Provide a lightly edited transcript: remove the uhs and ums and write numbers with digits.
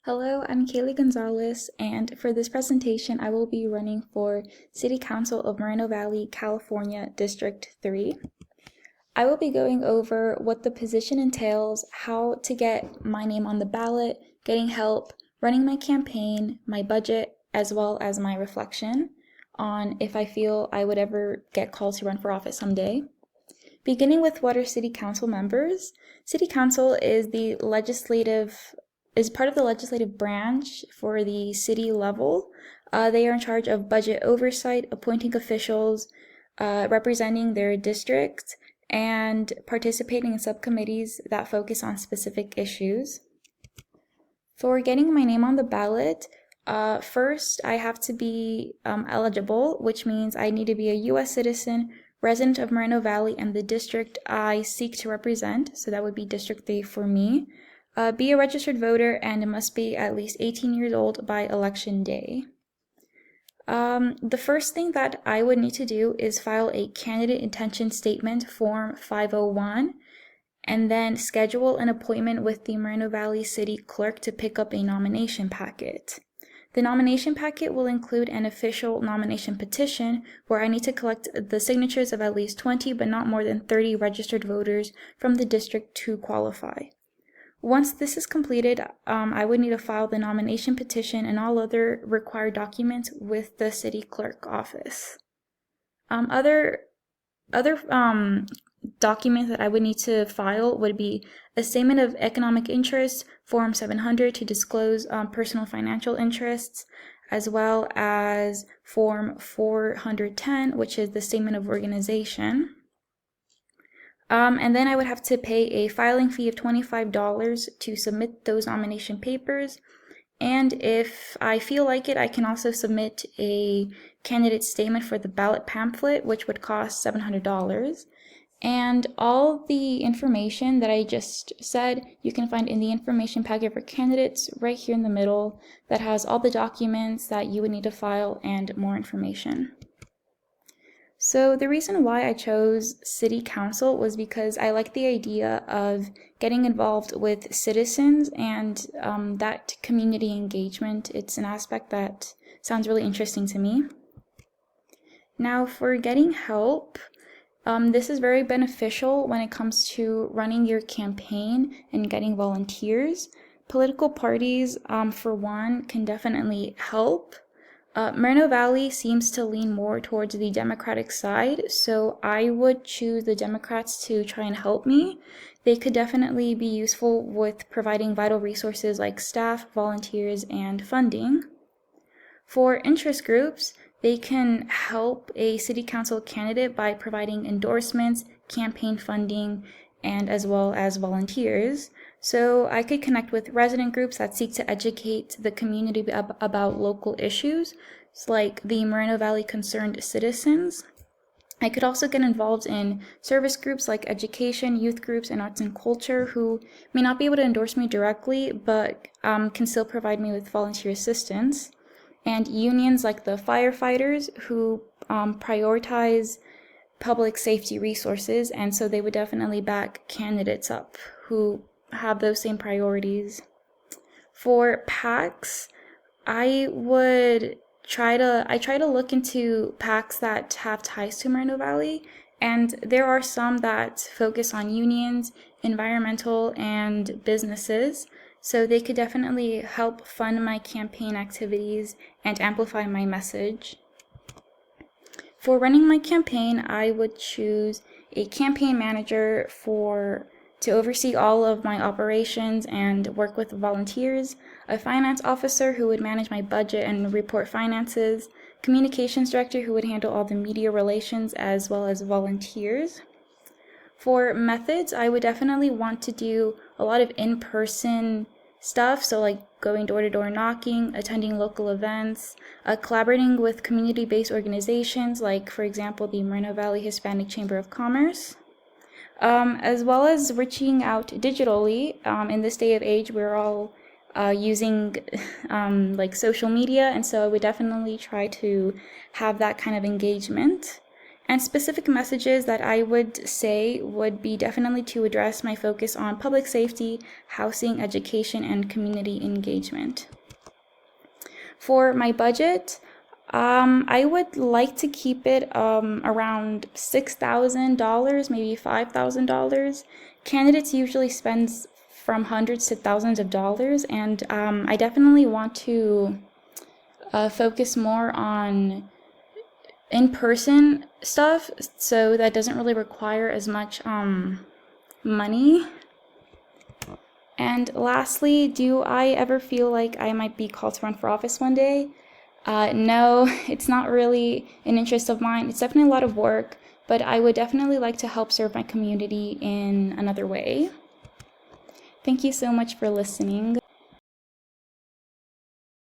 Hello, I'm Kaylee Gonzalez, and for this presentation, I will be running for City Council of Moreno Valley, California, District 3. I will be going over what the position entails, how to get my name on the ballot, getting help, running my campaign, my budget, as well as my reflection on if I feel I would ever get called to run for office someday. Beginning with what are City Council members? City Council is part of the legislative branch for the city level. They are in charge of budget oversight, appointing officials, representing their district, and participating in subcommittees that focus on specific issues. For getting my name on the ballot, first I have to be eligible, which means I need to be a U.S. citizen, resident of Moreno Valley and the district I seek to represent, so that would be District 3 for me. Be a registered voter and it must be at least 18 years old by election day. The first thing that I would need to do is file a candidate intention statement form 501 and then schedule an appointment with the Moreno Valley City Clerk to pick up a nomination packet. The nomination packet will include an official nomination petition where I need to collect the signatures of at least 20 but not more than 30 registered voters from the district to qualify. Once this is completed, I would need to file the nomination petition and all other required documents with the city clerk office. Other documents that I would need to file would be a statement of economic interest, Form 700 to disclose personal financial interests, as well as Form 410, which is the statement of organization. And then I would have to pay a filing fee of $25 to submit those nomination papers. And if I feel like it, I can also submit a candidate statement for the ballot pamphlet, which would cost $700. And all the information that I just said, you can find in the information packet for candidates right here in the middle that has all the documents that you would need to file and more information. So the reason why I chose City Council was because I like the idea of getting involved with citizens and that community engagement. It's an aspect that sounds really interesting to me. Now for getting help, this is very beneficial when it comes to running your campaign and getting volunteers. Political parties, for one, can definitely help. Moreno Valley seems to lean more towards the Democratic side, so I would choose the Democrats to try and help me. They could definitely be useful with providing vital resources like staff, volunteers, and funding. For interest groups, they can help a city council candidate by providing endorsements, campaign funding, and as well as volunteers. So I could connect with resident groups that seek to educate the community about local issues, like the Moreno Valley Concerned Citizens. I could also get involved in service groups like education, youth groups, and arts and culture who may not be able to endorse me directly, but can still provide me with volunteer assistance. And unions like the firefighters who prioritize public safety resources, and so they would definitely back candidates up who have those same priorities. For PACs, I try to look into PACs that have ties to Moreno Valley, and there are some that focus on unions, environmental, and businesses, so they could definitely help fund my campaign activities and amplify my message. For running my campaign, I would choose a campaign manager to oversee all of my operations and work with volunteers, a finance officer who would manage my budget and report finances, communications director who would handle all the media relations as well as volunteers. For methods, I would definitely want to do a lot of in-person stuff, so like going door-to-door knocking, attending local events, collaborating with community-based organizations like, for example, the Moreno Valley Hispanic Chamber of Commerce, as well as reaching out digitally. In this day of age, we're all using like social media, and so I would definitely try to have that kind of engagement. And specific messages that I would say would be definitely to address my focus on public safety, housing, education, and community engagement. For my budget, I would like to keep it around $6,000, maybe $5,000. Candidates usually spend from hundreds to thousands of dollars, and I definitely want to focus more on in-person stuff, so that doesn't really require as much money. And lastly, do I ever feel like I might be called to run for office one day? No, it's not really an interest of mine. It's definitely a lot of work, but I would definitely like to help serve my community in another way. Thank you so much for listening.